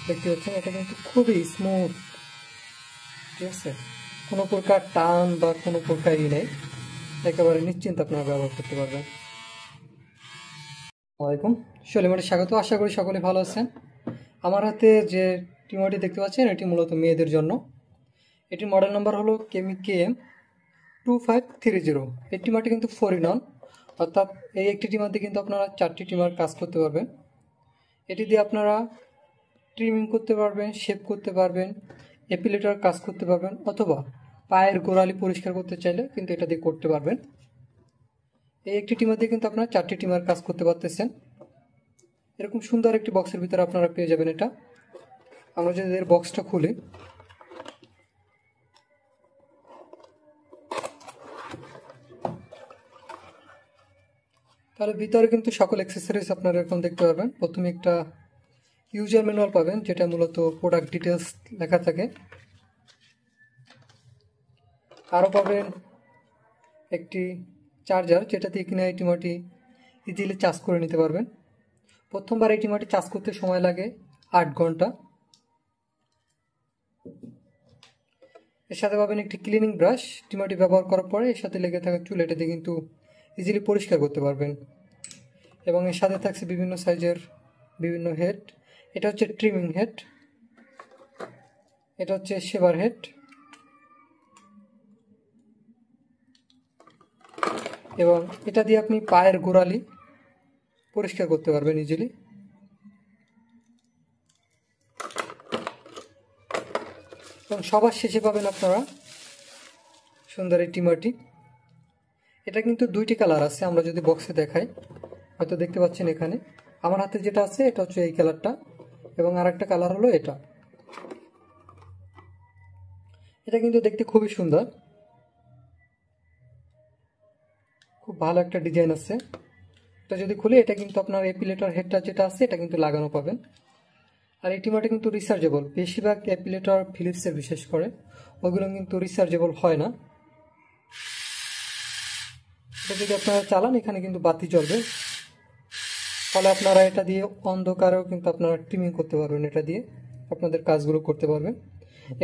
দেখতে পাচ্ছেন এটা কিন্তু খুবই স্মুথ, ঠিক আছে, কোনো প্রকার টান বা কোনো প্রকার নেই, একেবারে নিশ্চিন্ত আপনারা ব্যবহার করতে পারবেন। ওয়ালাইকুম সলিমাটি স্বাগত, আশা করি সকলে ভালো আছেন। আমার হাতে যে টিমারটি দেখতে পাচ্ছেন এটি মূলত মেয়েদের জন্য। এটির মডেল নাম্বার হলো KM2530। এই টিমারটি কিন্তু 4-in-1, অর্থাৎ এই একটি টিমার দিয়ে কিন্তু আপনারা 4টি টিমার কাজ করতে পারবেন। এটি দিয়ে আপনারা ট্রিমিং করতে পারবেন, শেপ করতে পারবেন, এপিলেটার কাজ করতে পারবেন, অথবা পায়ের গোড়ালি পরিষ্কার করতে চাইলে কিন্তু এটা দিয়ে করতে পারবেন। এই একটি টিমার দিয়ে কিন্তু আপনারা 4টি টিমার কাজ করতে পারতেছেন। এরকম সুন্দর একটি বক্সের ভিতরে আপনারা পেয়ে যাবেন এটা। আমরা যদি এর বক্সটা খুলি, তাহলে ভিতরে কিন্তু সকল অ্যাক্সেসরিজ আপনারা এরকম দেখতে পারবেন। প্রথমে একটা ইউজার ম্যানুয়াল পাবেন, যেটা মূলত প্রোডাক্ট ডিটেলস লেখা থাকে। আরও পাবেন একটি চার্জার, যেটা দিয়ে কিনা এই টিমারটি ইজিলি চার্জ করে নিতে পারবেন। প্রথমবার এই টিমারটি চার্জ করতে সময় লাগে 8 ঘন্টা। এর সাথে পাবেন একটি ক্লিনিং ব্রাশ, টিমারটি ব্যবহার করার পরে এর সাথে লেগে থাকা চুল এটা দিয়ে কিন্তু ইজিলি পরিষ্কার করতে পারবেন। এবং এর সাথে থাকছে বিভিন্ন সাইজের বিভিন্ন হেড। এটা হচ্ছে ট্রিমিং হেড, এটা হচ্ছে শেভার হেড, এবং এটা দিয়ে আপনি পায়ের গোড়ালি পরিষ্কার করতে পারবেন ইজিলি। এবং সবার শেষে পাবেন আপনারা সুন্দর এই টিমারটি। এটা কিন্তু 2টি কালার আছে, আমরা যদি বক্সে দেখাই হয়তো দেখতে পাচ্ছেন এখানে। আমার হাতে যেটা আছে এটা হচ্ছে এই কালারটা, এবং আরেকটা কালার হলো এটা। এটা কিন্তু দেখতে খুবই সুন্দর, খুব ভালো একটা ডিজাইন আছে। এটা যদি খুলে এটা কিন্তু আপনার এপিলেটর হেডটা যেটা আছে এটা কিন্তু লাগানো পাবেন। আর এই টিমারটা কিন্তু রিচার্জেবল। বেশিরভাগ এপিলেটর ফিলিপসের বিশেষ করে ওইগুলো কিন্তু রিচার্জেবল হয় না। এটা যদি আপনারা চালান এখানে কিন্তু বাতি জ্বলবে, ফলে আপনারা এটা দিয়ে অন্ধকারেও কিন্তু আপনারা ট্রিমিং করতে পারবেন, এটা দিয়ে আপনাদের কাজগুলো করতে পারবেন।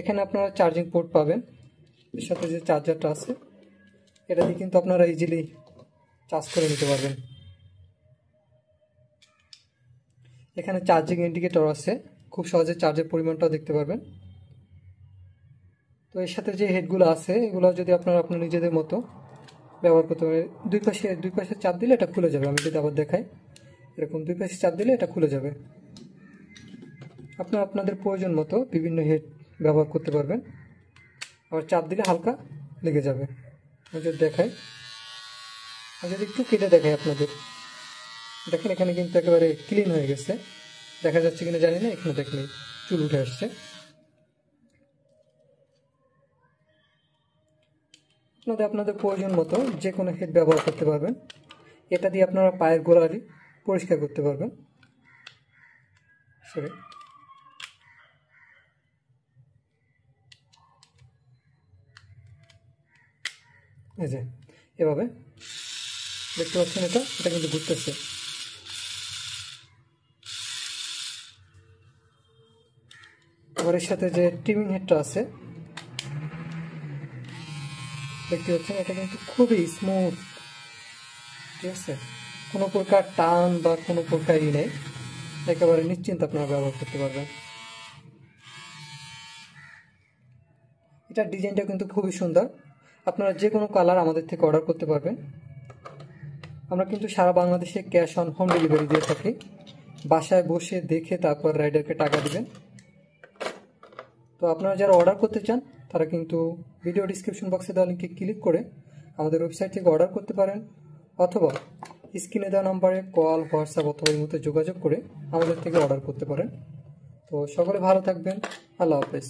এখানে আপনারা চার্জিং পোর্ট পাবেন, এর সাথে যে চার্জারটা আছে এটা দিয়ে কিন্তু আপনারা ইজিলি চার্জ করে নিতে পারবেন। এখানে চার্জিং ইন্ডিকেটর আছে, খুব সহজে চার্জের পরিমাণটাও দেখতে পারবেন। তো এর সাথে যে হেডগুলো আছে এগুলো যদি আপনারা আপনার নিজেদের মতো ব্যবহার করতে পারেন। দুই পাশে চাপ দিলে এটা খুলে যাবে। আমি যদি আবার দেখাই, এরকম 2 পাশে চাপ দিলে এটা খুলে যাবে। আপনারা আপনাদের প্রয়োজন মতো বিভিন্ন হেড ব্যবহার করতে পারবেন। আবার চাপ দিলে হালকা লেগে যাবে। আমি যদি দেখাই, আমি যদি একটু কেটে দেখাই আপনাদের, দেখেন এখানে কিন্তু একেবারে ক্লিন হয়ে গেছে। দেখা যাচ্ছে কিনা জানি না, এখানে দেখেন চুল উঠে আসছে। আপনাদের প্রয়োজন মতো যে কোনো হেড ব্যবহার করতে পারবেন। এটা দিয়ে আপনারা পায়ের গোড়ালি পরিষ্কার করতে পারবেন। সরি, এই যে এভাবে দেখতে পাচ্ছেন, এটা কিন্তু ঘুরতেছে। আবার এর সাথে যে ট্রিমিং হেডটা আছে দেখতে পাচ্ছেন, এটা কিন্তু খুবই স্মুথ, ঠিক আছে, কোনো প্রকার টান বা কোনো প্রকার নেই, একেবারে নিশ্চিন্ত আপনারা ব্যবহার করতে পারবেন। এটার ডিজাইনটা কিন্তু খুবই সুন্দর। আপনারা যে কোনো কালার আমাদের থেকে অর্ডার করতে পারবেন। আমরা কিন্তু সারা বাংলাদেশে ক্যাশ অন হোম ডেলিভারি দিয়ে থাকি। বাসায় বসে দেখে তারপর রাইডারকে টাকা দিবেন। তো আপনারা যারা অর্ডার করতে চান তারা কিন্তু ভিডিও ডিসক্রিপশন বক্সে দেওয়া লিঙ্কে ক্লিক করে আমাদের ওয়েবসাইট থেকে অর্ডার করতে পারেন, অথবা স্ক্রিনে দেওয়া নাম্বারে কল, হোয়াটসঅ্যাপ অথবা এই মতো যোগাযোগ করে আমাদের থেকে অর্ডার করতে পারেন। তো সকলে ভালো থাকবেন, আল্লাহ হাফেজ।